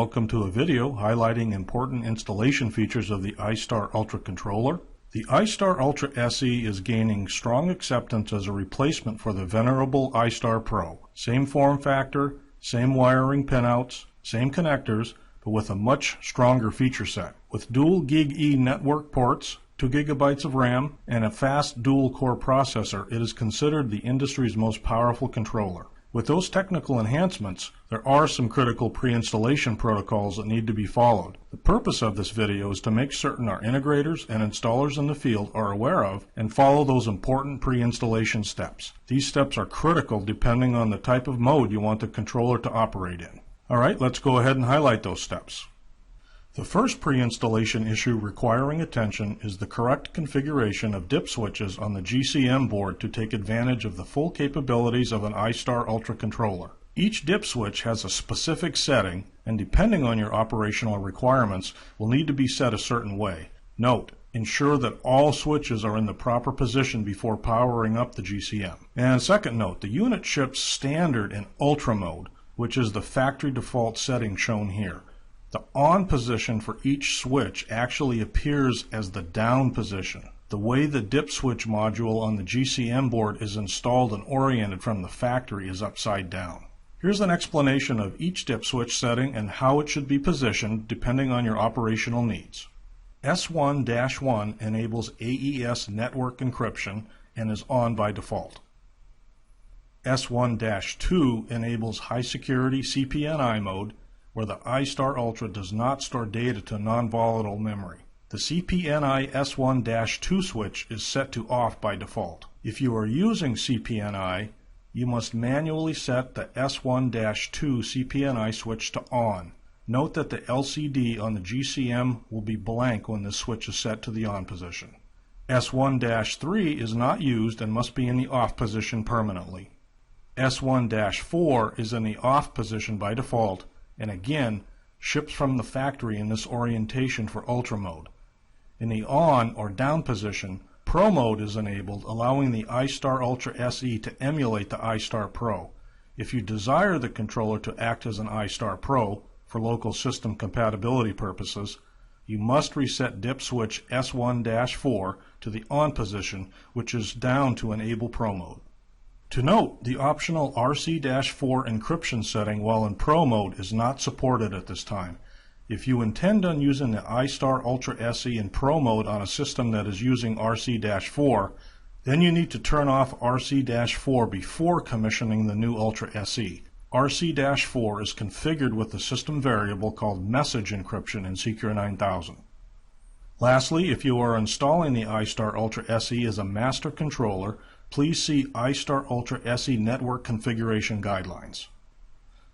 welcome to a video highlighting important installation features of the iSTAR Ultra controller. The iSTAR Ultra SE is gaining strong acceptance as a replacement for the venerable iSTAR Pro. Same form factor, same wiring pinouts, same connectors, but with a much stronger feature set. With dual GigE network ports, 2 GB of RAM, and a fast dual-core processor, it is considered the industry's most powerful controller. With those technical enhancements, there are some critical pre-installation protocols that need to be followed. The purpose of this video is to make certain our integrators and installers in the field are aware of and follow those important pre-installation steps. These steps are critical depending on the type of mode you want the controller to operate in. Alright, let's go ahead and highlight those steps. The first pre-installation issue requiring attention is the correct configuration of dip switches on the GCM board to take advantage of the full capabilities of an iSTAR Ultra controller. Each dip switch has a specific setting, and depending on your operational requirements, will need to be set a certain way. Note, ensure that all switches are in the proper position before powering up the GCM. And second note, the unit ships standard in Ultra mode, which is the factory default setting shown here. The on position for each switch actually appears as the down position. The way the dip switch module on the GCM board is installed and oriented from the factory is upside down. Here's an explanation of each dip switch setting and how it should be positioned depending on your operational needs. S1-1 enables AES network encryption and is on by default. S1-2 enables high security CPNI mode, where the iSTAR Ultra does not store data to non-volatile memory. The CPNI S1-2 switch is set to off by default. If you are using CPNI, you must manually set the S1-2 CPNI switch to on. Note that the LCD on the GCM will be blank when this switch is set to the on position. S1-3 is not used and must be in the off position permanently. S1-4 is in the off position by default, and again ships from the factory in this orientation for Ultra mode. In the on or down position, Pro mode is enabled, allowing the iSTAR Ultra SE to emulate the iSTAR Pro. If you desire the controller to act as an iSTAR Pro for local system compatibility purposes, you must reset dip switch S1-4 to the on position, which is down to enable Pro mode. To note, the optional RC-4 encryption setting while in Pro mode is not supported at this time. If you intend on using the iSTAR Ultra SE in Pro mode on a system that is using RC-4, then you need to turn off RC-4 before commissioning the new Ultra SE. RC-4 is configured with the system variable called message encryption in Secure 9000. Lastly, if you are installing the iSTAR Ultra SE as a master controller, please see iSTAR Ultra SE Network Configuration Guidelines.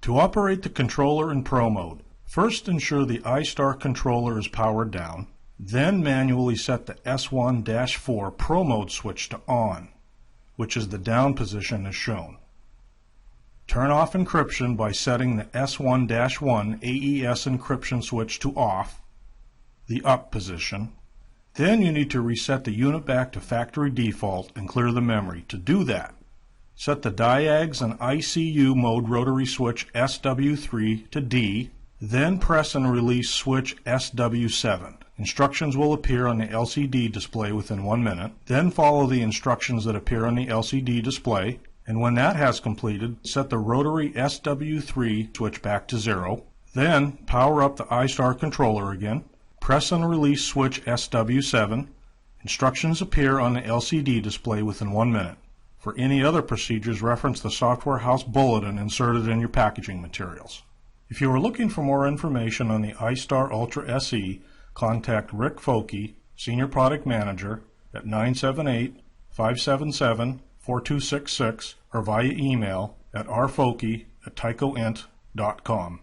To operate the controller in Pro mode, first ensure the iSTAR controller is powered down, then manually set the S1-4 Pro mode switch to on, which is the down position as shown. Turn off encryption by setting the S1-1 AES encryption switch to off, the up position. Then you need to reset the unit back to factory default and clear the memory. To do that, set the diags and ICU mode rotary switch SW3 to D, then press and release switch SW7. Instructions will appear on the LCD display within 1 minute. Then follow the instructions that appear on the LCD display, and when that has completed, set the rotary SW3 switch back to 0. Then power up the iSTAR controller again. Press and release switch SW7. Instructions appear on the LCD display within 1 minute. For any other procedures, reference the Software House Bulletin inserted in your packaging materials. If you are looking for more information on the iSTAR Ultra SE, contact Rick Foke, Senior Product Manager, at 978-577-4266 or via email at rfoke@tycoint.com.